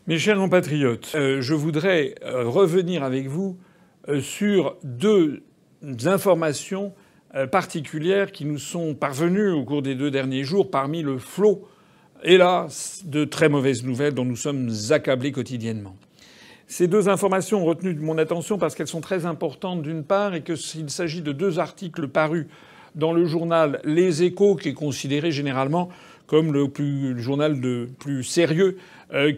Mes chers compatriotes, je voudrais revenir avec vous sur deux informations particulières qui nous sont parvenues au cours des 2 derniers jours parmi le flot, hélas, de très mauvaises nouvelles dont nous sommes accablés quotidiennement. Ces deux informations ont retenu mon attention parce qu'elles sont très importantes d'une part et qu'il s'agit de 2 articles parus dans le journal Les Échos, qui est considéré généralement comme le journal le plus sérieux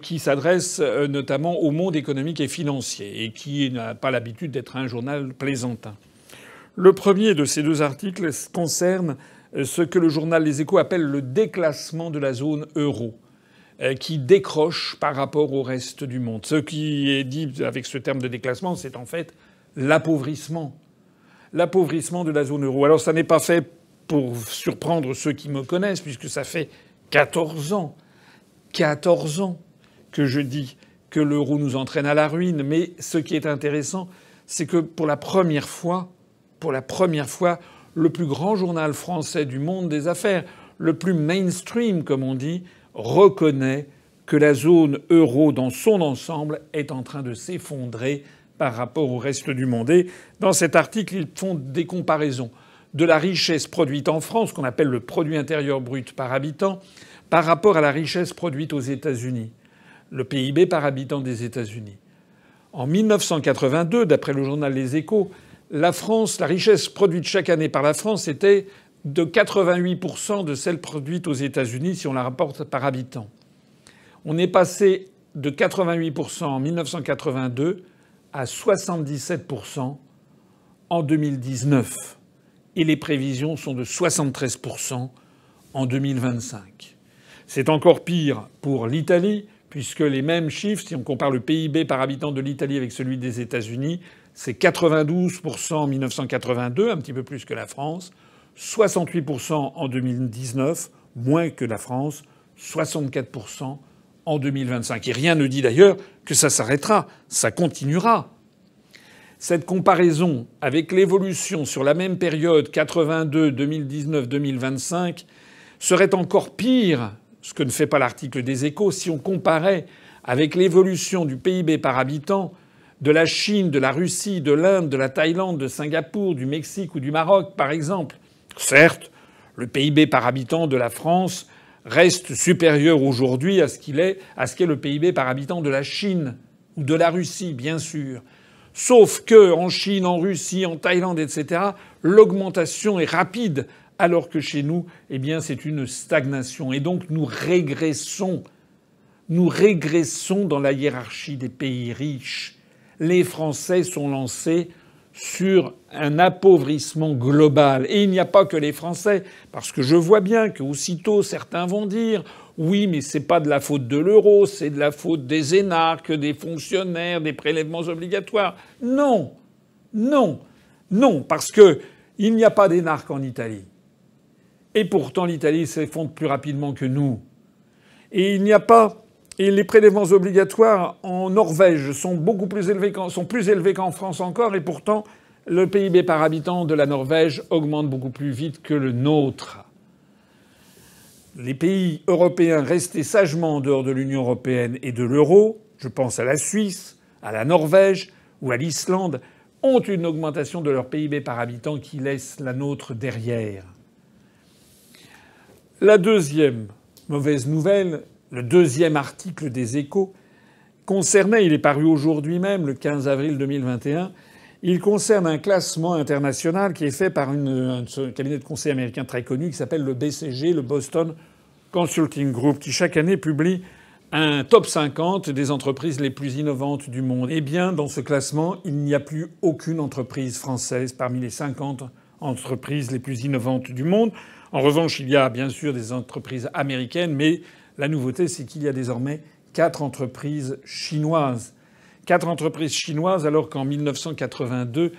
qui s'adresse notamment au monde économique et financier et qui n'a pas l'habitude d'être un journal plaisantin. Le premier de ces 2 articles concerne ce que le journal Les Échos appelle le déclassement de la zone euro, qui décroche par rapport au reste du monde. Ce qui est dit avec ce terme de déclassement, c'est en fait l'appauvrissement. L'appauvrissement de la zone euro. Alors ça n'est pas fait pour surprendre ceux qui me connaissent, puisque ça fait 14 ans que je dis que l'euro nous entraîne à la ruine. Mais ce qui est intéressant, c'est que pour la première fois, le plus grand journal français du monde des affaires, le plus mainstream, comme on dit, reconnaît que la zone euro dans son ensemble est en train de s'effondrer par rapport au reste du monde. Et dans cet article, ils font des comparaisons de la richesse produite en France, qu'on appelle le produit intérieur brut par habitant, par rapport à la richesse produite aux États-Unis, le PIB par habitant des États-Unis. En 1982, d'après le journal Les Échos, la richesse produite chaque année par la France était de 88% de celle produite aux États-Unis si on la rapporte par habitant. On est passé de 88% en 1982 à 77% en 2019. Et les prévisions sont de 73% en 2025. C'est encore pire pour l'Italie, puisque les mêmes chiffres, si on compare le PIB par habitant de l'Italie avec celui des États-Unis, c'est 92% en 1982, un petit peu plus que la France, 68% en 2019, moins que la France, 64% en 2025. Et rien ne dit d'ailleurs que ça s'arrêtera, ça continuera. Cette comparaison avec l'évolution sur la même période 82, 2019, 2025 serait encore pire, ce que ne fait pas l'article des Échos, si on comparait avec l'évolution du PIB par habitant de la Chine, de la Russie, de l'Inde, de la Thaïlande, de Singapour, du Mexique ou du Maroc, par exemple. Certes, le PIB par habitant de la France reste supérieur aujourd'hui à ce qu'est le PIB par habitant de la Chine ou de la Russie, bien sûr. Sauf que en Chine, en Russie, en Thaïlande, etc., l'augmentation est rapide, alors que chez nous, eh bien, c'est une stagnation. Et donc, nous régressons dans la hiérarchie des pays riches. Les Français sont lancés sur un appauvrissement global. Et il n'y a pas que les Français, parce que je vois bien qu'aussitôt certains vont dire oui, mais c'est pas de la faute de l'euro, c'est de la faute des énarques, des fonctionnaires, des prélèvements obligatoires. Non, non, non, parce que il n'y a pas d'énarques en Italie. Et pourtant, l'Italie s'effondre plus rapidement que nous. Et il n'y a pas. Et les prélèvements obligatoires en Norvège sont plus élevés qu'en France encore, et pourtant, le PIB par habitant de la Norvège augmente beaucoup plus vite que le nôtre. Les pays européens restés sagement en dehors de l'Union européenne et de l'euro, je pense à la Suisse, à la Norvège ou à l'Islande, ont une augmentation de leur PIB par habitant qui laisse la nôtre derrière. La deuxième mauvaise nouvelle, le deuxième article des Échos, concernait, il est paru aujourd'hui même, le 15 avril 2021, il concerne un classement international qui est fait par un cabinet de conseil américain très connu qui s'appelle le BCG, le Boston Consulting Group, qui chaque année publie un top 50 des entreprises les plus innovantes du monde. Eh bien, dans ce classement, il n'y a plus aucune entreprise française parmi les 50 entreprises les plus innovantes du monde. En revanche, il y a bien sûr des entreprises américaines, mais la nouveauté, c'est qu'il y a désormais 4 entreprises chinoises. 4 entreprises chinoises, alors qu'en 1982,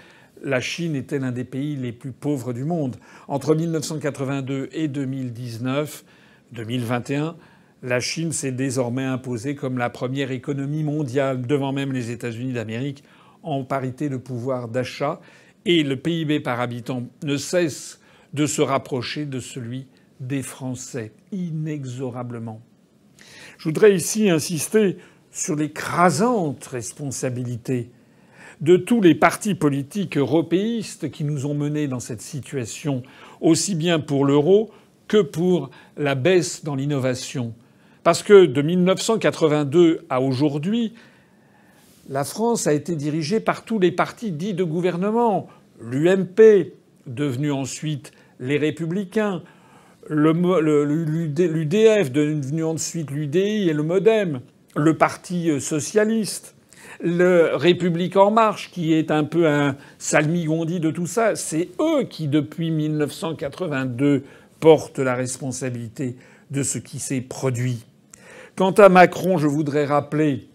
la Chine était l'un des pays les plus pauvres du monde. Entre 1982 et 2021, la Chine s'est désormais imposée comme la première économie mondiale, devant même les États-Unis d'Amérique, en parité de pouvoir d'achat. Et le PIB par habitant ne cesse de se rapprocher de celui des Français, inexorablement. Je voudrais ici insister sur l'écrasante responsabilité de tous les partis politiques européistes qui nous ont menés dans cette situation, aussi bien pour l'euro que pour la baisse dans l'innovation. Parce que de 1982 à aujourd'hui, la France a été dirigée par tous les partis dits de gouvernement. L'UMP, devenu ensuite les Républicains, l'UDF, devenu ensuite l'UDI et le MoDem, le Parti socialiste, le République en marche, qui est un peu un salmigondi de tout ça. C'est eux qui, depuis 1982, portent la responsabilité de ce qui s'est produit. Quant à Macron, je voudrais rappeler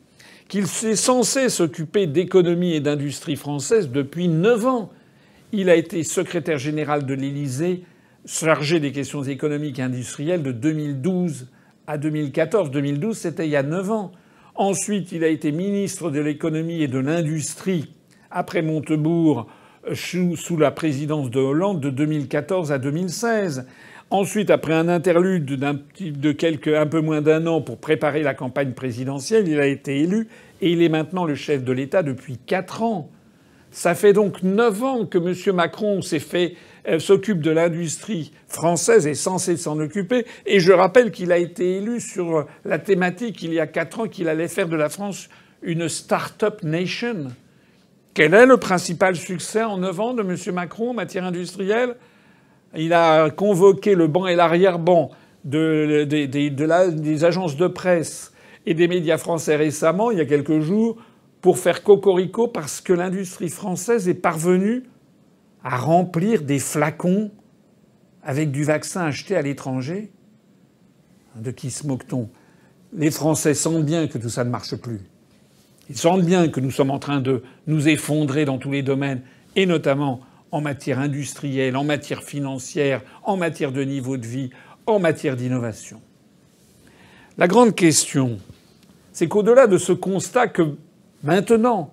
qu'il est censé s'occuper d'économie et d'industrie française depuis 9 ans. Il a été secrétaire général de l'Élysée, chargé des questions économiques et industrielles de 2012 à 2014. 2012, c'était il y a 9 ans. Ensuite, il a été ministre de l'économie et de l'industrie après Montebourg sous la présidence de Hollande de 2014 à 2016. Ensuite, après un interlude un peu moins d'un an pour préparer la campagne présidentielle, il a été élu et il est maintenant le chef de l'État depuis 4 ans. Ça fait donc 9 ans que M. Macron s'occupe de l'industrie française, est censé s'en occuper. Et je rappelle qu'il a été élu sur la thématique il y a 4 ans qu'il allait faire de la France une start-up nation. Quel est le principal succès en 9 ans de M. Macron en matière industrielle ? Il a convoqué le banc et l'arrière-banc des agences de presse et des médias français récemment, il y a quelques jours, pour faire cocorico parce que l'industrie française est parvenue à remplir des flacons avec du vaccin acheté à l'étranger. De qui se moque-t-on ? Les Français sentent bien que tout ça ne marche plus. Ils sentent bien que nous sommes en train de nous effondrer dans tous les domaines, et notamment en matière industrielle, en matière financière, en matière de niveau de vie, en matière d'innovation. La grande question, c'est qu'au-delà de ce constat que maintenant,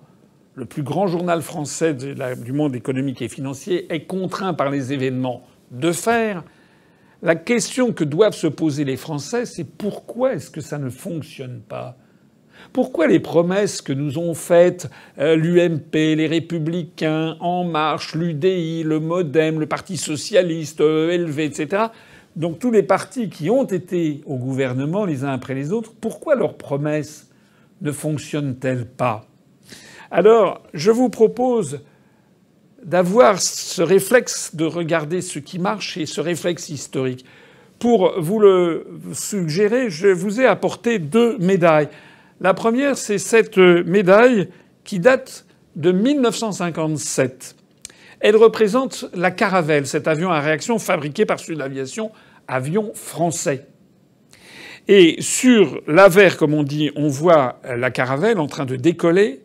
le plus grand journal français du monde économique et financier est contraint par les événements de faire, la question que doivent se poser les Français, c'est pourquoi est-ce que ça ne fonctionne pas ? Pourquoi les promesses que nous ont faites l'UMP, les Républicains, En Marche, l'UDI, le MoDem, le Parti socialiste, ELV, etc., donc tous les partis qui ont été au gouvernement les uns après les autres, pourquoi leurs promesses ne fonctionnent-elles pas ? Alors, je vous propose d'avoir ce réflexe de regarder ce qui marche et ce réflexe historique. Pour vous le suggérer, je vous ai apporté 2 médailles. La première, c'est cette médaille qui date de 1957. Elle représente la Caravelle, cet avion à réaction fabriqué par Sud Aviation, avion français. Et sur l'avers, comme on dit, on voit la Caravelle en train de décoller.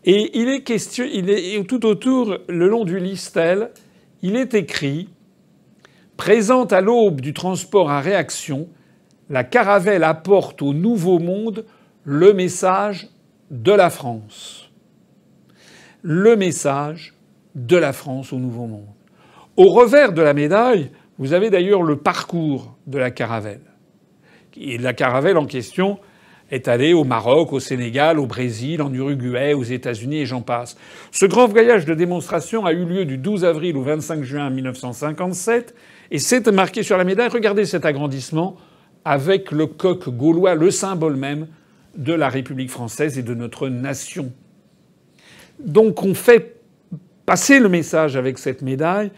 Et il est tout autour, le long du Listel, il est écrit « Présente à l'aube du transport à réaction, la Caravelle apporte au Nouveau Monde le message de la France. » Le message de la France au Nouveau Monde. Au revers de la médaille, vous avez d'ailleurs le parcours de la Caravelle. Et la Caravelle en question est allée au Maroc, au Sénégal, au Brésil, en Uruguay, aux États-Unis et j'en passe. Ce grand voyage de démonstration a eu lieu du 12 avril au 25 juin 1957 et c'est marqué sur la médaille. Regardez cet agrandissement avec le coq gaulois, le symbole même de la République française et de notre nation. Donc on fait passer le message avec cette médaille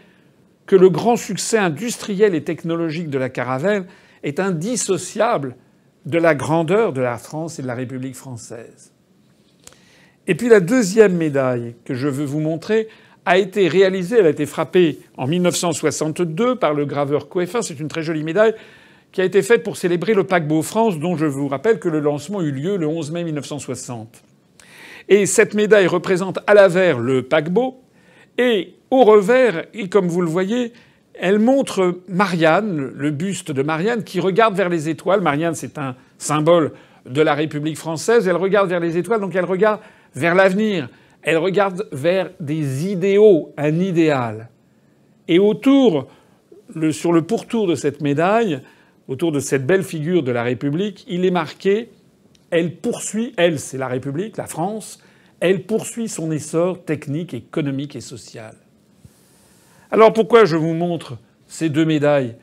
que le grand succès industriel et technologique de la Caravelle est indissociable de la grandeur de la France et de la République française. Et puis la deuxième médaille que je veux vous montrer a été réalisée, elle a été frappée en 1962 par le graveur Coeffin. C'est une très jolie médaille qui a été faite pour célébrer le paquebot France, dont je vous rappelle que le lancement eut lieu le 11 mai 1960. Et cette médaille représente à l'avers le paquebot et au revers, et comme vous le voyez, elle montre Marianne, le buste de Marianne, qui regarde vers les étoiles. Marianne, c'est un symbole de la République française. Elle regarde vers les étoiles, donc elle regarde vers l'avenir. Elle regarde vers des idéaux, un idéal. Et autour, sur le pourtour de cette médaille, autour de cette belle figure de la République, il est marqué « elle poursuit, elle, c'est la République, la France, elle poursuit son essor technique, économique et social. Alors pourquoi je vous montre ces deux médailles?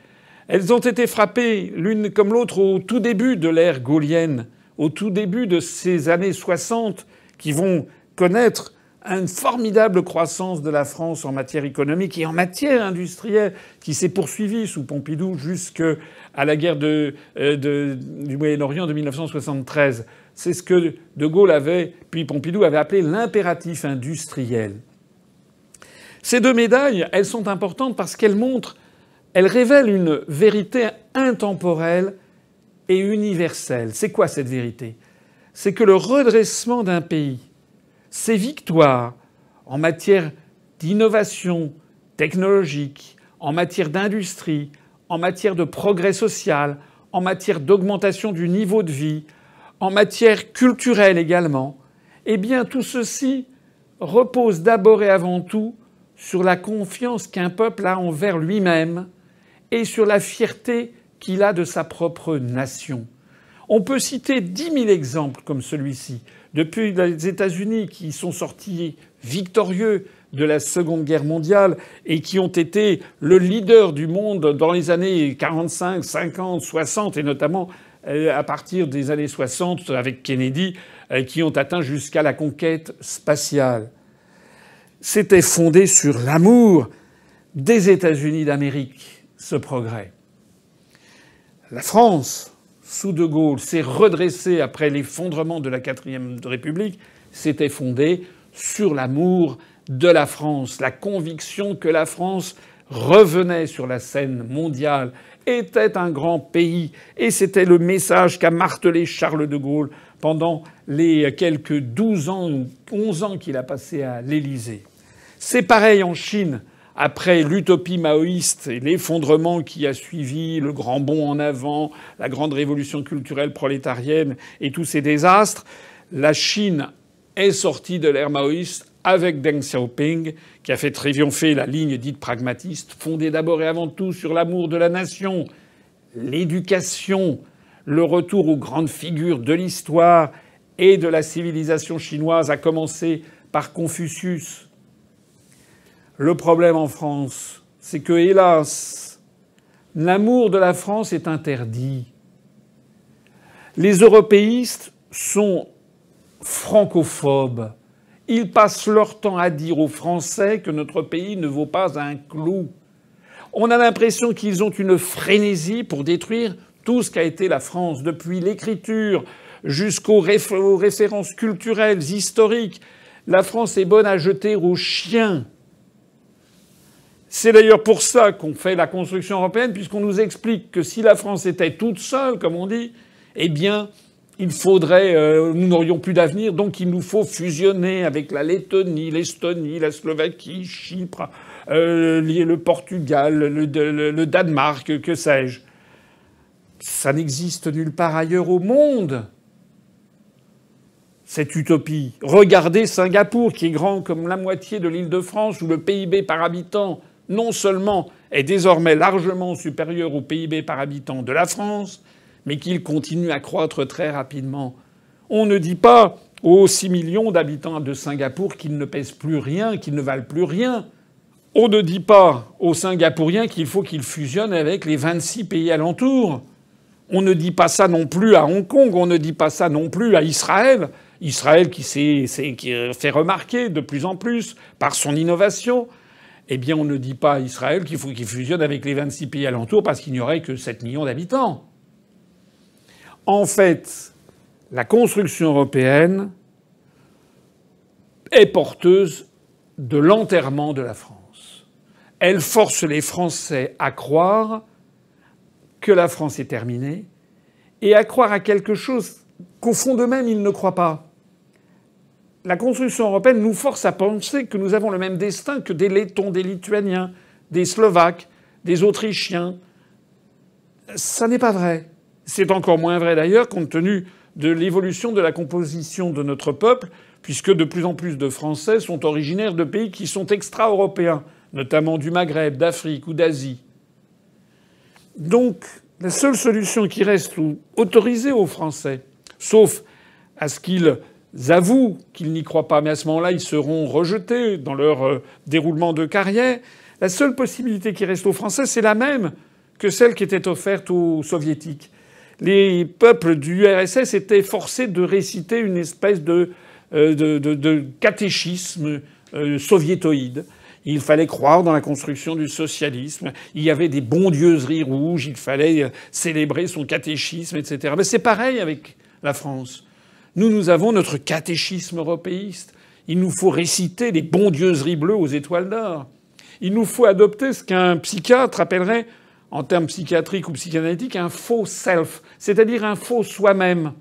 Elles ont été frappées l'une comme l'autre au tout début de l'ère gaullienne, au tout début de ces années 60 qui vont connaître une formidable croissance de la France en matière économique et en matière industrielle qui s'est poursuivie sous Pompidou jusqu'à la guerre du Moyen-Orient de 1973. C'est ce que De Gaulle avait, puis Pompidou avait appelé l'impératif industriel. Ces deux médailles, elles sont importantes parce qu'elles montrent, elles révèlent une vérité intemporelle et universelle. C'est quoi cette vérité? C'est que le redressement d'un pays, ses victoires en matière d'innovation technologique, en matière d'industrie, en matière de progrès social, en matière d'augmentation du niveau de vie, en matière culturelle également, eh bien tout ceci repose d'abord et avant tout sur la confiance qu'un peuple a envers lui-même et sur la fierté qu'il a de sa propre nation. On peut citer 10 000 exemples comme celui-ci. Depuis les États-Unis qui sont sortis victorieux de la Seconde Guerre mondiale et qui ont été le leader du monde dans les années 45, 50, 60 et notamment à partir des années 60 avec Kennedy qui ont atteint jusqu'à la conquête spatiale. C'était fondé sur l'amour des États-Unis d'Amérique, ce progrès. La France, sous De Gaulle, s'est redressée après l'effondrement de la Quatrième République, s'était fondée sur l'amour de la France, la conviction que la France revenait sur la scène mondiale, était un grand pays, et c'était le message qu'a martelé Charles de Gaulle pendant les quelques 12 ans ou 11 ans qu'il a passé à l'Élysée. C'est pareil en Chine. Après l'utopie maoïste et l'effondrement qui a suivi, le grand bond en avant, la grande révolution culturelle prolétarienne et tous ces désastres, la Chine est sortie de l'ère maoïste avec Deng Xiaoping, qui a fait triompher la ligne dite pragmatiste, fondée d'abord et avant tout sur l'amour de la nation, l'éducation, le retour aux grandes figures de l'histoire et de la civilisation chinoise, à commencer par Confucius. Le problème en France, c'est que, hélas, l'amour de la France est interdit. Les européistes sont francophobes. Ils passent leur temps à dire aux Français que notre pays ne vaut pas un clou. On a l'impression qu'ils ont une frénésie pour détruire tout ce qu'a été la France, depuis l'écriture jusqu'aux références culturelles, historiques. La France est bonne à jeter aux chiens. C'est d'ailleurs pour ça qu'on fait la construction européenne, puisqu'on nous explique que si la France était toute seule, comme on dit, eh bien, il faudrait, nous n'aurions plus d'avenir, donc il nous faut fusionner avec la Lettonie, l'Estonie, la Slovaquie, Chypre, le Portugal, le Danemark, que sais-je. Ça n'existe nulle part ailleurs au monde, cette utopie. Regardez Singapour, qui est grand comme la moitié de l'Île-de-France, où le PIB par habitant non seulement est désormais largement supérieur au PIB par habitant de la France, mais qu'il continue à croître très rapidement. On ne dit pas aux 6 millions d'habitants de Singapour qu'ils ne pèsent plus rien, qu'ils ne valent plus rien. On ne dit pas aux Singapouriens qu'il faut qu'ils fusionnent avec les 26 pays alentours. On ne dit pas ça non plus à Hong Kong, on ne dit pas ça non plus à Israël. Israël qui fait remarquer de plus en plus par son innovation. Eh bien, on ne dit pas à Israël qu'il faut qu'il fusionne avec les 26 pays alentours parce qu'il n'y aurait que 7 millions d'habitants. En fait, la construction européenne est porteuse de l'enterrement de la France. Elle force les Français à croire que la France est terminée et à croire à quelque chose qu'au fond d'eux-mêmes, ils ne croient pas. La construction européenne nous force à penser que nous avons le même destin que des Lettons, des Lituaniens, des Slovaques, des Autrichiens. Ça n'est pas vrai. C'est encore moins vrai d'ailleurs compte tenu de l'évolution de la composition de notre peuple, puisque de plus en plus de Français sont originaires de pays qui sont extra-européens, notamment du Maghreb, d'Afrique ou d'Asie. Donc, la seule solution qui reste autorisée aux Français, sauf à ce qu'ils avouent qu'ils n'y croient pas. Mais à ce moment-là, ils seront rejetés dans leur déroulement de carrière. La seule possibilité qui reste aux Français, c'est la même que celle qui était offerte aux Soviétiques. Les peuples du URSS étaient forcés de réciter une espèce de catéchisme soviétoïde. Il fallait croire dans la construction du socialisme. Il y avait des bondieuseries rouges. Il fallait célébrer son catéchisme, etc. Mais c'est pareil avec la France. Nous avons notre catéchisme européiste. Il nous faut réciter les bondieuseries bleues aux étoiles d'or. Il nous faut adopter ce qu'un psychiatre appellerait, en termes psychiatriques ou psychanalytiques, un faux self, c'est-à-dire un faux soi-même.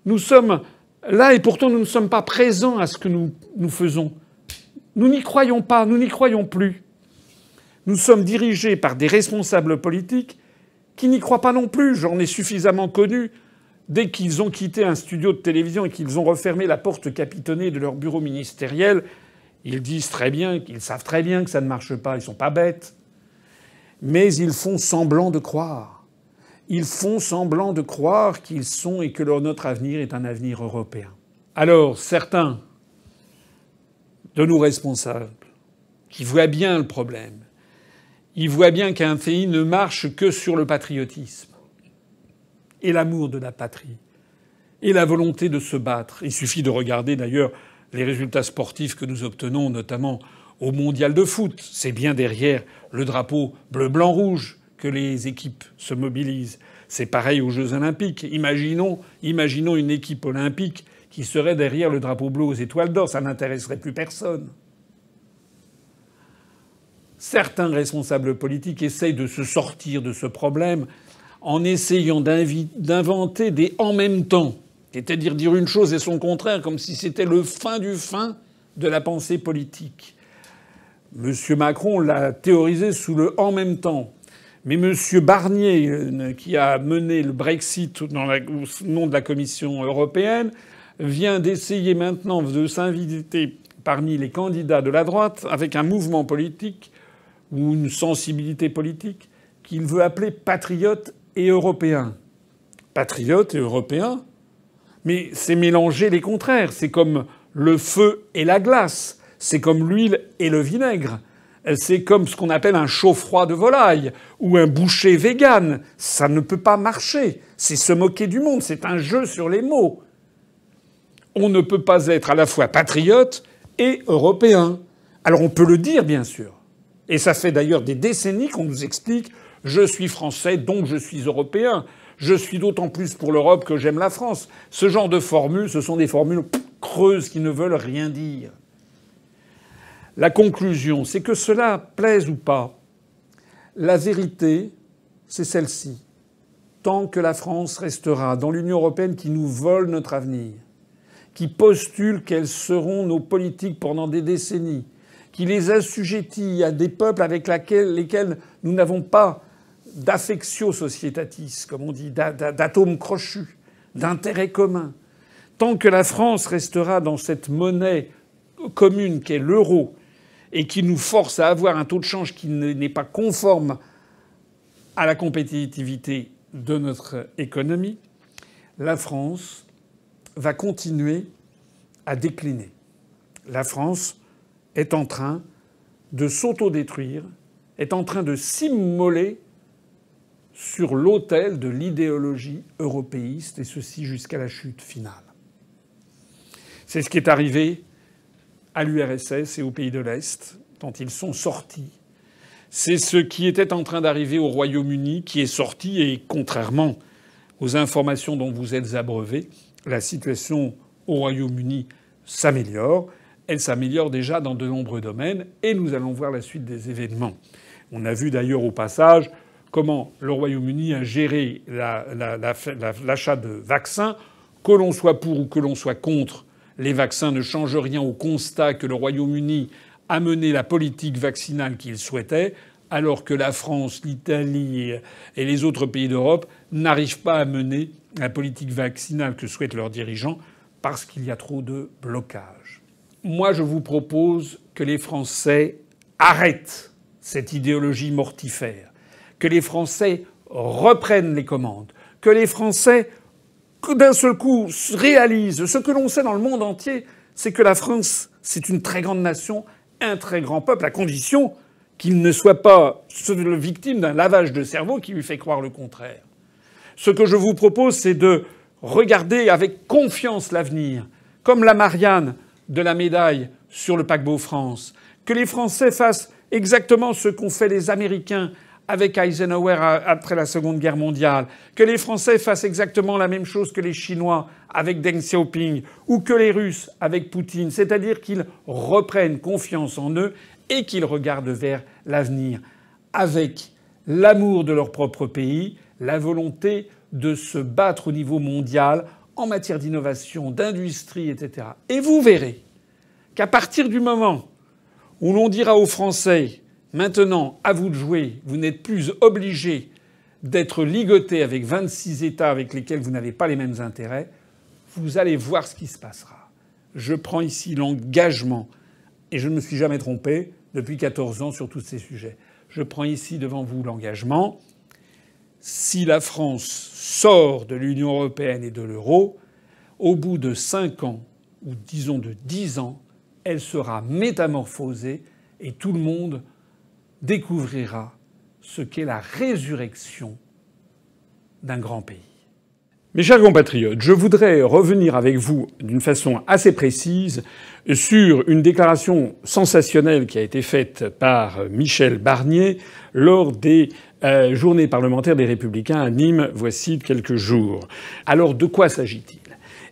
Nous sommes là et pourtant nous ne sommes pas présents à ce que nous faisons. Nous n'y croyons pas, nous n'y croyons plus. Nous sommes dirigés par des responsables politiques qui n'y croient pas non plus. J'en ai suffisamment connu. Dès qu'ils ont quitté un studio de télévision et qu'ils ont refermé la porte capitonnée de leur bureau ministériel, ils disent très bien, qu'ils savent très bien que ça ne marche pas. Ils sont pas bêtes. Mais ils font semblant de croire. Ils font semblant de croire qu'ils sont et que notre avenir est un avenir européen. Alors, certains de nos responsables, qui voient bien le problème, ils voient bien qu'un pays ne marche que sur le patriotisme et l'amour de la patrie et la volonté de se battre. Il suffit de regarder d'ailleurs les résultats sportifs que nous obtenons, notamment au mondial de foot. C'est bien derrière le drapeau bleu-blanc-rouge que les équipes se mobilisent. C'est pareil aux Jeux olympiques. Imaginons une équipe olympique qui serait derrière le drapeau bleu aux étoiles d'or. Ça n'intéresserait plus personne. Certains responsables politiques essayent de se sortir de ce problème en essayant d'inventer des « en même temps », c'est-à-dire dire une chose et son contraire, comme si c'était le fin du fin de la pensée politique. M. Macron l'a théorisé sous le « en même temps ». Mais M. Barnier, qui a mené le Brexit au nom de la Commission européenne, vient d'essayer maintenant de s'inviter parmi les candidats de la droite avec un mouvement politique ou une sensibilité politique qu'il veut appeler patriote et européen. Patriote et européen? Mais c'est mélanger les contraires. C'est comme le feu et la glace. C'est comme l'huile et le vinaigre. C'est comme ce qu'on appelle un chaud-froid de volaille ou un boucher vegan. Ça ne peut pas marcher. C'est se moquer du monde. C'est un jeu sur les mots. On ne peut pas être à la fois patriote et européen. Alors on peut le dire, bien sûr. Et ça fait d'ailleurs des décennies qu'on nous explique « je suis français, donc je suis européen ». Je suis d'autant plus pour l'Europe que j'aime la France. Ce genre de formules, ce sont des formules creuses qui ne veulent rien dire. La conclusion, c'est que cela plaise ou pas, la vérité, c'est celle-ci. Tant que la France restera dans l'Union européenne qui nous vole notre avenir, qui postule quelles seront nos politiques pendant des décennies, qui les assujettit à des peuples avec lesquels nous n'avons pas d'affectio societatis, comme on dit, d'atomes crochus, d'intérêts communs. Tant que la France restera dans cette monnaie commune qu'est l'euro et qui nous force à avoir un taux de change qui n'est pas conforme à la compétitivité de notre économie, la France va continuer à décliner. La France est en train de s'autodétruire, est en train de s'immoler sur l'autel de l'idéologie européiste, et ceci jusqu'à la chute finale. C'est ce qui est arrivé à l'URSS et aux pays de l'Est, dont ils sont sortis. C'est ce qui était en train d'arriver au Royaume-Uni, qui est sorti, et contrairement aux informations dont vous êtes abreuvés, la situation au Royaume-Uni s'améliore. Elle s'améliore déjà dans de nombreux domaines, et nous allons voir la suite des événements. On a vu d'ailleurs au passage comment le Royaume-Uni a géré l'achat de vaccins. Que l'on soit pour ou que l'on soit contre, les vaccins ne changent rien au constat que le Royaume-Uni a mené la politique vaccinale qu'il souhaitait, alors que la France, l'Italie et les autres pays d'Europe n'arrivent pas à mener la politique vaccinale que souhaitent leurs dirigeants parce qu'il y a trop de blocages. Moi, je vous propose que les Français arrêtent cette idéologie mortifère, que les Français reprennent les commandes, que les Français d'un seul coup réalise ce que l'on sait dans le monde entier, c'est que la France, c'est une très grande nation, un très grand peuple, à condition qu'il ne soit pas victime d'un lavage de cerveau qui lui fait croire le contraire. Ce que je vous propose, c'est de regarder avec confiance l'avenir, comme la Marianne de la médaille sur le paquebot France, que les Français fassent exactement ce qu'ont fait les Américains avec Eisenhower après la Seconde Guerre mondiale, que les Français fassent exactement la même chose que les Chinois avec Deng Xiaoping ou que les Russes avec Poutine, c'est-à-dire qu'ils reprennent confiance en eux et qu'ils regardent vers l'avenir avec l'amour de leur propre pays, la volonté de se battre au niveau mondial en matière d'innovation, d'industrie, etc. Et vous verrez qu'à partir du moment où l'on dira aux Français « Maintenant, à vous de jouer, vous n'êtes plus obligés d'être ligotés avec 26 États avec lesquels vous n'avez pas les mêmes intérêts », vous allez voir ce qui se passera. Je prends ici l'engagement, et je ne me suis jamais trompé depuis 14 ans sur tous ces sujets. Je prends ici devant vous l'engagement. Si la France sort de l'Union européenne et de l'euro, au bout de 5 ans, ou disons de 10 ans, elle sera métamorphosée et tout le monde découvrira ce qu'est la résurrection d'un grand pays. Mes chers compatriotes, je voudrais revenir avec vous d'une façon assez précise sur une déclaration sensationnelle qui a été faite par Michel Barnier lors des journées parlementaires des Républicains à Nîmes voici quelques jours. Alors de quoi s'agit-il ?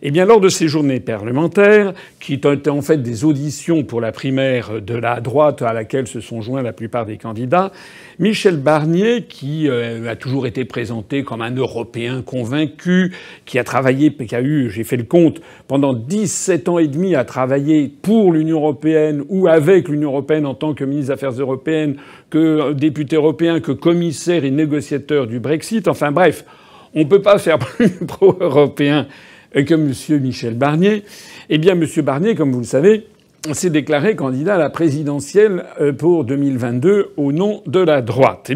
Eh bien, lors de ces journées parlementaires, qui étaient en fait des auditions pour la primaire de la droite à laquelle se sont joints la plupart des candidats, Michel Barnier, qui a toujours été présenté comme un Européen convaincu, qui a travaillé, qui a eu, j'ai fait le compte, pendant 17 ans et demi à travailler pour l'Union européenne ou avec l'Union européenne en tant que ministre des Affaires européennes, que député européen, que commissaire et négociateur du Brexit. Enfin bref, on ne peut pas faire plus pro-européen que M. Michel Barnier. Eh bien, M. Barnier, comme vous le savez, s'est déclaré candidat à la présidentielle pour 2022 au nom de la droite.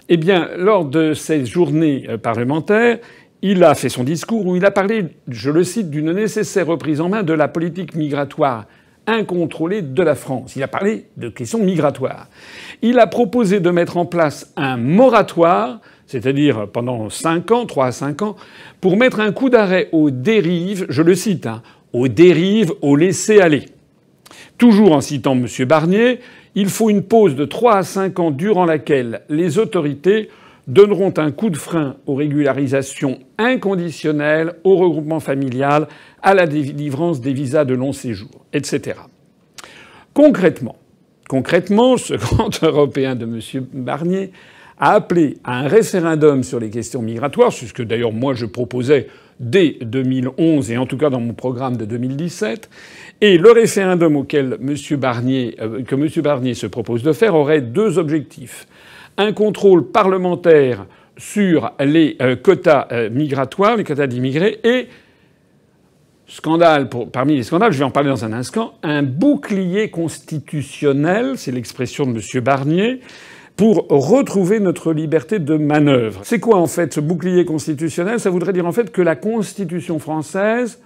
Eh bien, lors de ces journées parlementaires, il a fait son discours où il a parlé, je le cite, d'une nécessaire reprise en main de la politique migratoire incontrôlée de la France. Il a parlé de questions migratoires. Il a proposé de mettre en place un moratoire, c'est-à-dire pendant 5 ans, 3 à 5 ans, pour mettre un coup d'arrêt aux dérives, je le cite, aux dérives, au laisser-aller. Toujours en citant M. Barnier, il faut une pause de 3 à 5 ans durant laquelle les autorités donneront un coup de frein aux régularisations inconditionnelles, au regroupement familial, à la délivrance des visas de long séjour, etc. Concrètement, ce grand Européen de M. Barnier a appelé à un référendum sur les questions migratoires, c'est ce que d'ailleurs moi je proposais dès 2011 et en tout cas dans mon programme de 2017. Et le référendum auquel que M. Barnier se propose de faire aurait 2 objectifs. Un contrôle parlementaire sur les quotas migratoires, les quotas d'immigrés, et parmi les scandales, je vais en parler dans un instant, un bouclier constitutionnel, c'est l'expression de M. Barnier, pour retrouver notre liberté de manœuvre. C'est quoi en fait ce bouclier constitutionnel ? Ça voudrait dire en fait que la Constitution française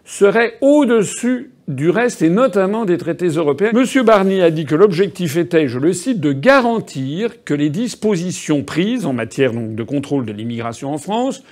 serait au-dessus du reste et notamment des traités européens. M. Barnier a dit que l'objectif était, je le cite, de garantir que les dispositions prises en matière donc de contrôle de l'immigration en France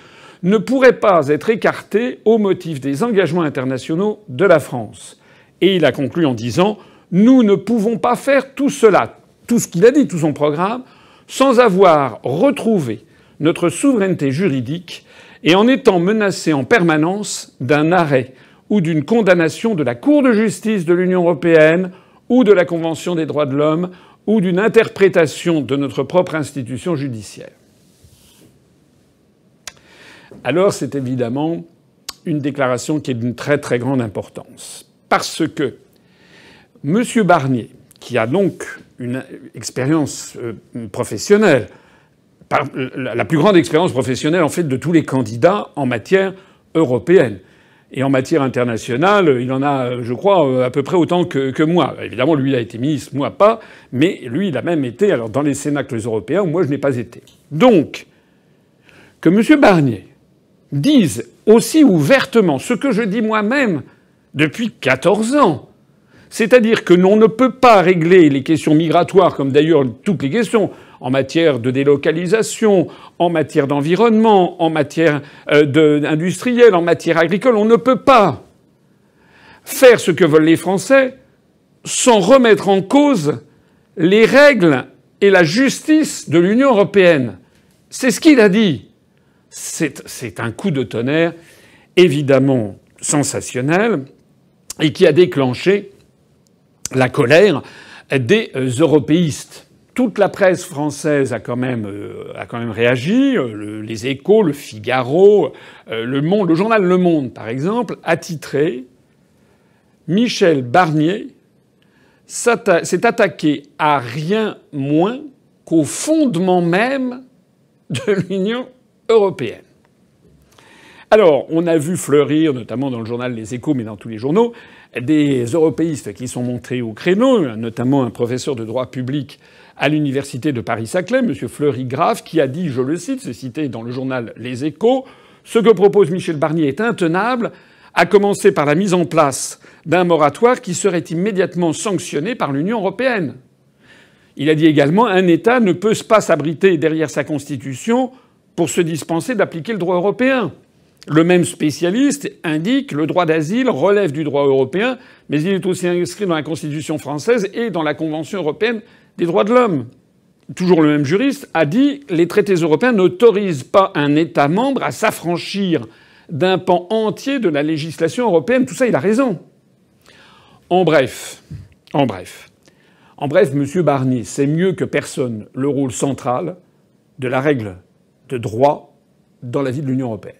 ne pourraient pas être écartées au motif des engagements internationaux de la France. Et il a conclu en disant « Nous ne pouvons pas faire tout cela ». Tout ce qu'il a dit, tout son programme, sans avoir retrouvé notre souveraineté juridique et en étant menacé en permanence d'un arrêt ou d'une condamnation de la Cour de justice de l'Union européenne ou de la Convention des droits de l'homme ou d'une interprétation de notre propre institution judiciaire. Alors c'est évidemment une déclaration qui est d'une très très grande importance. Parce que M. Barnier, qui a donc une expérience professionnelle, la plus grande expérience professionnelle en fait de tous les candidats en matière européenne. Et en matière internationale, il en a, je crois, à peu près autant que moi. Évidemment, lui, il a été ministre, moi pas, mais lui, il a même été alors dans les cénacles européens où moi, je n'ai pas été. Donc, que M. Barnier disent aussi ouvertement ce que je dis moi-même depuis 14 ans. C'est-à-dire que l'on ne peut pas régler les questions migratoires, comme d'ailleurs toutes les questions, en matière de délocalisation, en matière d'environnement, en matière industrielle, en matière agricole. On ne peut pas faire ce que veulent les Français sans remettre en cause les règles et la justice de l'Union européenne. C'est ce qu'il a dit. C'est un coup de tonnerre évidemment sensationnel et qui a déclenché la colère des européistes. Toute la presse française a quand même réagi. Les Échos, le Figaro, le Monde, le journal Le Monde, par exemple, a titré « Michel Barnier s'est attaqué à rien moins qu'au fondement même de l'Union européenne ». Alors, on a vu fleurir, notamment dans le journal Les Échos, mais dans tous les journaux, des européistes qui sont montrés au créneau, notamment un professeur de droit public à l'université de Paris-Saclay, M. Fleury-Graf, qui a dit, je le cite, c'est cité dans le journal Les Échos, « Ce que propose Michel Barnier est intenable, à commencer par la mise en place d'un moratoire qui serait immédiatement sanctionné par l'Union européenne. » Il a dit également « Un État ne peut pas s'abriter derrière sa Constitution pour se dispenser d'appliquer le droit européen. » Le même spécialiste indique que le droit d'asile relève du droit européen, mais il est aussi inscrit dans la Constitution française et dans la Convention européenne des droits de l'homme. Toujours le même juriste a dit « Les traités européens n'autorisent pas un État membre à s'affranchir d'un pan entier de la législation européenne. » Tout ça, il a raison. En bref, M. Barnier sait mieux que personne le rôle central de la règle de droit dans la vie de l'Union européenne.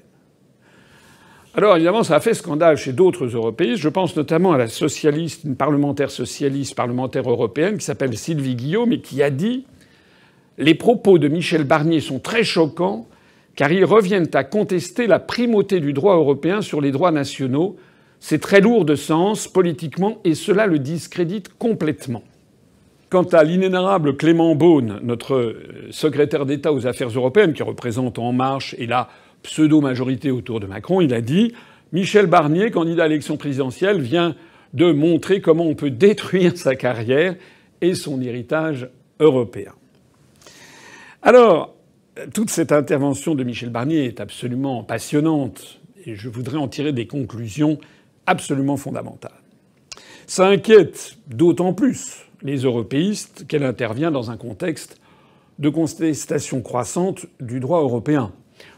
Alors évidemment, ça a fait scandale chez d'autres européistes. Je pense notamment à la socialiste, une parlementaire socialiste, parlementaire européenne, qui s'appelle Sylvie Guillaume, et qui a dit « Les propos de Michel Barnier sont très choquants, car ils reviennent à contester la primauté du droit européen sur les droits nationaux. C'est très lourd de sens politiquement, et cela le discrédite complètement. » Quant à l'inénarrable Clément Beaune, notre secrétaire d'État aux Affaires européennes, qui représente En Marche et la pseudo-majorité autour de Macron, il a dit « Michel Barnier, candidat à l'élection présidentielle, vient de montrer comment on peut détruire sa carrière et son héritage européen. » Alors, toute cette intervention de Michel Barnier est absolument passionnante et je voudrais en tirer des conclusions absolument fondamentales. Ça inquiète d'autant plus les européistes qu'elle intervient dans un contexte de contestation croissante du droit européen.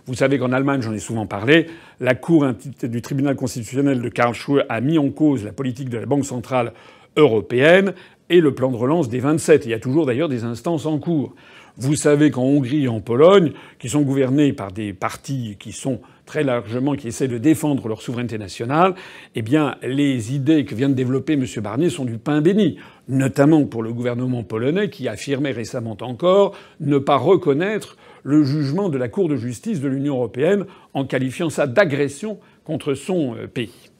Vous savez qu'en Allemagne, j'en ai souvent parlé, la Cour du tribunal constitutionnel de Karlsruhe a mis en cause la politique de la Banque centrale européenne et le plan de relance des 27. Il y a toujours d'ailleurs des instances en cours. Vous savez qu'en Hongrie et en Pologne, qui sont gouvernés par des partis qui sont très largement, qui essaient de défendre leur souveraineté nationale, eh bien, les idées que vient de développer M. Barnier sont du pain béni. Notamment pour le gouvernement polonais qui affirmait récemment encore ne pas reconnaître le jugement de la Cour de justice de l'Union européenne en qualifiant ça d'agression contre son pays.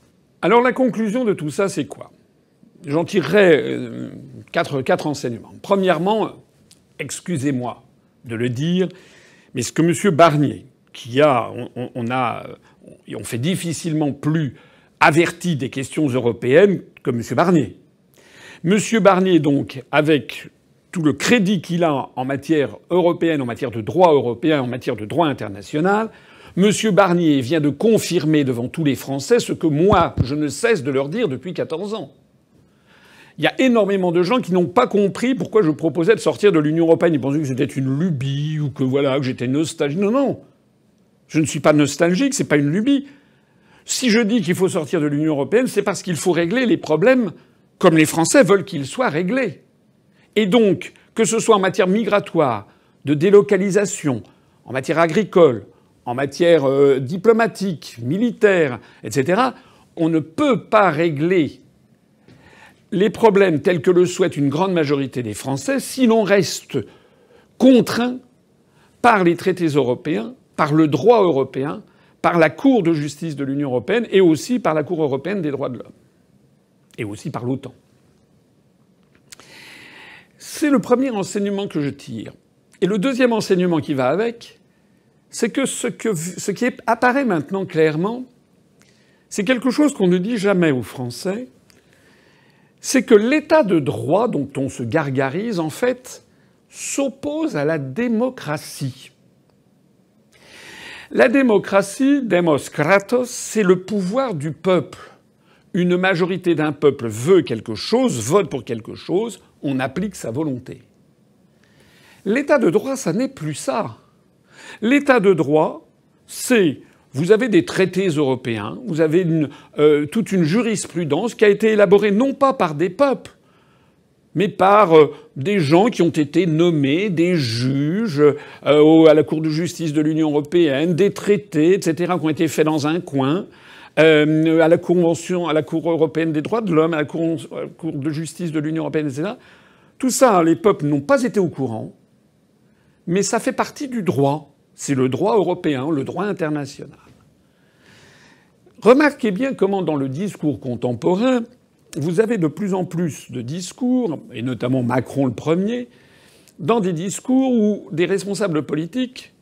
Alors la conclusion de tout ça, c'est quoi? J'en tirerai quatre enseignements. Premièrement, excusez-moi de le dire, mais ce que M. Barnier, on fait difficilement plus averti des questions européennes que M. Barnier. M. Barnier, donc, avec tout le crédit qu'il a en matière européenne, en matière de droit européen, en matière de droit international, M. Barnier vient de confirmer devant tous les Français ce que moi, je ne cesse de leur dire depuis 14 ans. Il y a énormément de gens qui n'ont pas compris pourquoi je proposais de sortir de l'Union européenne. Ils pensaient que c'était une lubie ou que voilà, que j'étais nostalgique. Non, non. Je ne suis pas nostalgique, c'est pas une lubie. Si je dis qu'il faut sortir de l'Union européenne, c'est parce qu'il faut régler les problèmes comme les Français veulent qu'ils soient réglés. Et donc, que ce soit en matière migratoire, de délocalisation, en matière agricole, en matière diplomatique, militaire, etc., on ne peut pas régler les problèmes tels que le souhaite une grande majorité des Français si l'on reste contraint par les traités européens, par le droit européen, par la Cour de justice de l'Union européenne et aussi par la Cour européenne des droits de l'homme. Et aussi par l'OTAN. C'est le premier enseignement que je tire. Et le deuxième enseignement qui va avec, c'est que ce qui apparaît maintenant clairement, c'est quelque chose qu'on ne dit jamais aux Français, c'est que l'état de droit dont on se gargarise, en fait, s'oppose à la démocratie. La démocratie, demos kratos, c'est le pouvoir du peuple. Une majorité d'un peuple veut quelque chose, vote pour quelque chose, on applique sa volonté. L'état de droit, ça n'est plus ça. L'état de droit, c'est vous avez des traités européens, vous avez toute une jurisprudence qui a été élaborée non pas par des peuples, mais par des gens qui ont été nommés, des juges à la Cour de justice de l'Union européenne, des traités, etc., qui ont été faits dans un coin, à la Convention, à la Cour européenne des droits de l'homme, à la Cour de justice de l'Union européenne, etc. Tout ça, les peuples n'ont pas été au courant, mais ça fait partie du droit. C'est le droit européen, le droit international. Remarquez bien comment dans le discours contemporain, vous avez de plus en plus de discours, et notamment Macron le premier, dans des discours où des responsables politiques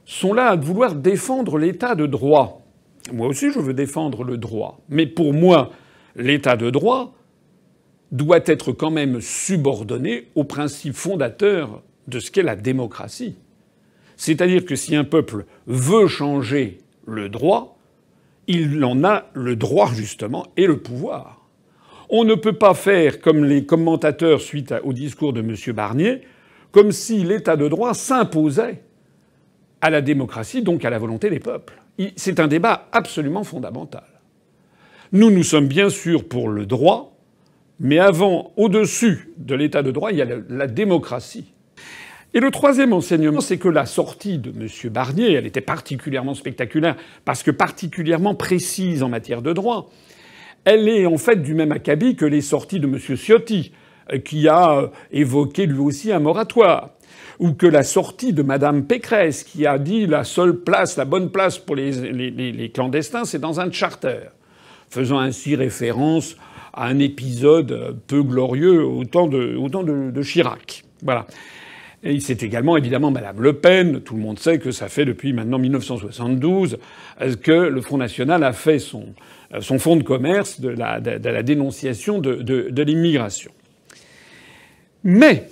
sont là à vouloir défendre l'état de droit. Moi aussi, je veux défendre le droit. Mais pour moi, l'état de droit doit être quand même subordonné aux principes fondateurs de ce qu'est la démocratie. C'est-à-dire que si un peuple veut changer le droit, il en a le droit, justement, et le pouvoir. On ne peut pas faire comme les commentateurs suite au discours de M. Barnier, comme si l'état de droit s'imposait à la démocratie, donc à la volonté des peuples. C'est un débat absolument fondamental. Nous sommes bien sûr pour le droit, mais avant, au-dessus de l'état de droit, il y a la démocratie. Et le troisième enseignement, c'est que la sortie de M. Barnier, elle était particulièrement spectaculaire, parce que particulièrement précise en matière de droit. Elle est en fait du même acabit que les sorties de M. Ciotti, qui a évoqué lui aussi un moratoire, ou que la sortie de Mme Pécresse, qui a dit la seule place, la bonne place pour les clandestins, c'est dans un charter, faisant ainsi référence à un épisode peu glorieux au temps de Chirac. Voilà. Et c'est également, évidemment, Mme Le Pen. Tout le monde sait que ça fait depuis maintenant 1972 que le Front National a fait son fonds de commerce de la dénonciation de l'immigration. Mais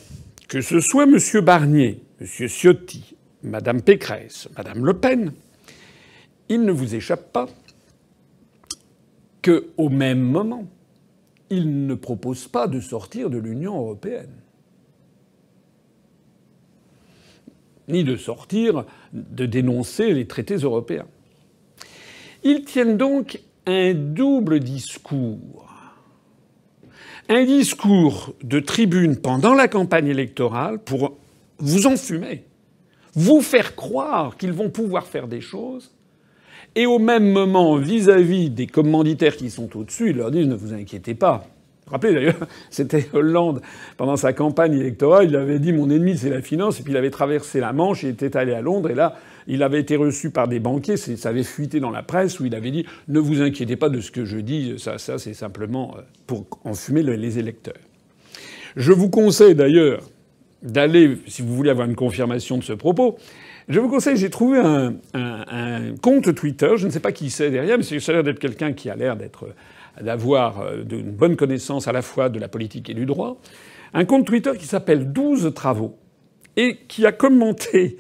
que ce soit M. Barnier, M. Ciotti, Mme Pécresse, Mme Le Pen, il ne vous échappe pas qu'au même moment, ils ne proposent pas de sortir de l'Union européenne. Ni de sortir, de dénoncer les traités européens. Ils tiennent donc un double discours. Un discours de tribune pendant la campagne électorale pour vous enfumer, vous faire croire qu'ils vont pouvoir faire des choses, et au même moment, vis-à-vis des commanditaires qui sont au-dessus, ils leur disent « ne vous inquiétez pas ». Vous vous rappelez d'ailleurs, c'était Hollande, pendant sa campagne électorale, il avait dit « mon ennemi c'est la finance », et puis il avait traversé la Manche, il était allé à Londres, et là, il avait été reçu par des banquiers, ça avait fuité dans la presse, où il avait dit « ne vous inquiétez pas de ce que je dis, ça c'est simplement pour enfumer les électeurs ». Je vous conseille d'ailleurs d'aller, si vous voulez avoir une confirmation de ce propos, je vous conseille, j'ai trouvé un compte Twitter, je ne sais pas qui c'est derrière, mais ça a l'air d'être quelqu'un qui a l'air d'avoir une bonne connaissance à la fois de la politique et du droit, un compte Twitter qui s'appelle 12 travaux et qui a commenté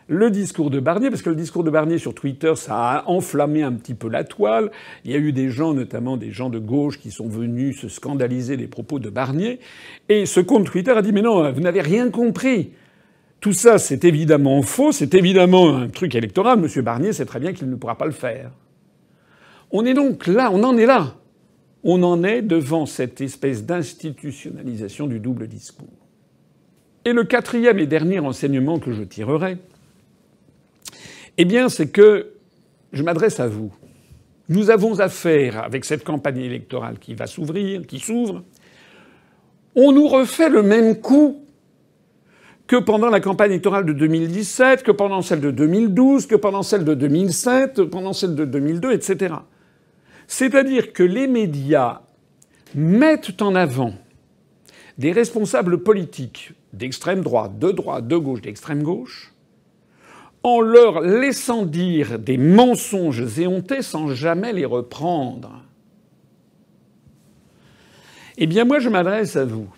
le discours de Barnier, parce que le discours de Barnier sur Twitter, ça a enflammé un petit peu la toile. Il y a eu des gens, notamment des gens de gauche, qui sont venus se scandaliser des propos de Barnier. Et ce compte Twitter a dit « mais non, vous n'avez rien compris. Tout ça, c'est évidemment faux, c'est évidemment un truc électoral. Monsieur Barnier sait très bien qu'il ne pourra pas le faire. » On est donc là, on en est là. On en est devant cette espèce d'institutionnalisation du double discours. Et le quatrième et dernier enseignement que je tirerai, eh bien, c'est que je m'adresse à vous. Nous avons affaire, avec cette campagne électorale qui va s'ouvrir, qui s'ouvre, on nous refait le même coup que pendant la campagne électorale de 2017, que pendant celle de 2012, que pendant celle de 2007, pendant celle de 2002, etc. C'est-à-dire que les médias mettent en avant des responsables politiques d'extrême droite, de gauche, d'extrême gauche, en leur laissant dire des mensonges éhontés sans jamais les reprendre. Eh bien, moi, je m'adresse à vous.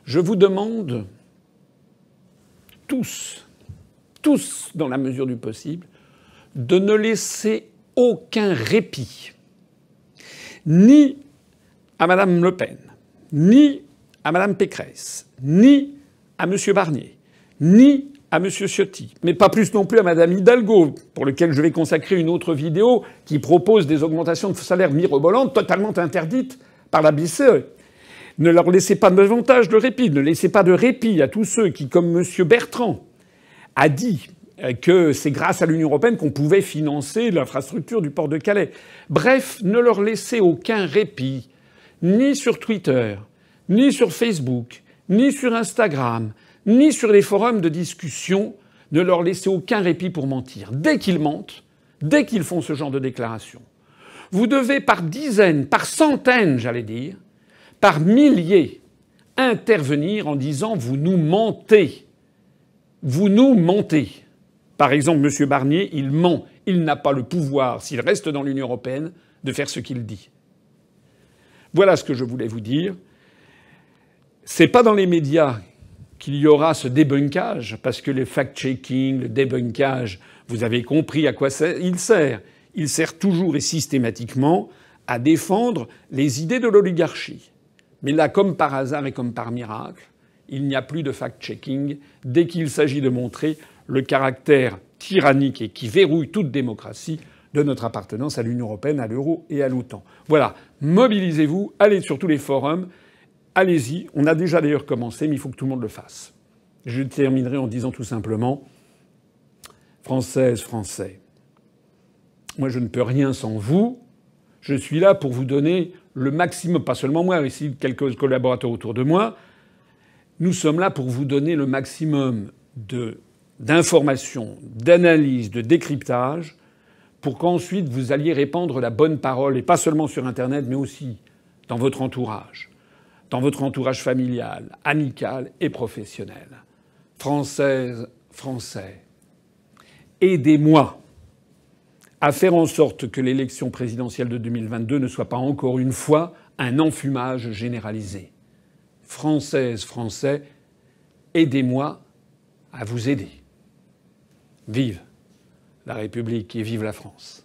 Je vous demande tous, dans la mesure du possible, de ne laisser aucun répit, ni à Madame Le Pen, ni à Madame Pécresse, ni à Monsieur Barnier, ni à Monsieur Ciotti, mais pas plus non plus à Madame Hidalgo, pour lequel je vais consacrer une autre vidéo qui propose des augmentations de salaire mirobolantes totalement interdites par la BCE. Ne leur laissez pas davantage de répit, ne laissez pas de répit à tous ceux qui, comme Monsieur Bertrand, a dit que c'est grâce à l'Union européenne qu'on pouvait financer l'infrastructure du port de Calais. Bref, ne leur laissez aucun répit, ni sur Twitter, ni sur Facebook, ni sur Instagram, ni sur les forums de discussion. Ne leur laissez aucun répit pour mentir. Dès qu'ils mentent, dès qu'ils font ce genre de déclaration, vous devez par dizaines, par centaines, j'allais dire, par milliers, intervenir en disant « vous nous mentez ». Vous nous mentez. Par exemple, M. Barnier, il ment. Il n'a pas le pouvoir, s'il reste dans l'Union européenne, de faire ce qu'il dit. Voilà ce que je voulais vous dire. C'est pas dans les médias qu'il y aura ce débunkage, parce que le fact-checking, le débunkage, vous avez compris à quoi il sert. Il sert toujours et systématiquement à défendre les idées de l'oligarchie. Mais là, comme par hasard et comme par miracle, il n'y a plus de fact-checking dès qu'il s'agit de montrer le caractère tyrannique et qui verrouille toute démocratie de notre appartenance à l'Union européenne, à l'euro et à l'OTAN. Voilà, mobilisez-vous, allez sur tous les forums, allez-y. On a déjà d'ailleurs commencé, mais il faut que tout le monde le fasse. Je terminerai en disant tout simplement, Françaises, Français, moi je ne peux rien sans vous. Je suis là pour vous donner le maximum, pas seulement moi, mais aussi quelques collaborateurs autour de moi. Nous sommes là pour vous donner le maximum d'informations, d'analyses, de décryptage, pour qu'ensuite vous alliez répandre la bonne parole, et pas seulement sur Internet, mais aussi dans votre entourage familial, amical et professionnel. Françaises, Français, aidez-moi à faire en sorte que l'élection présidentielle de 2022 ne soit pas encore une fois un enfumage généralisé. Françaises, Français, aidez-moi à vous aider. Vive la République et vive la France.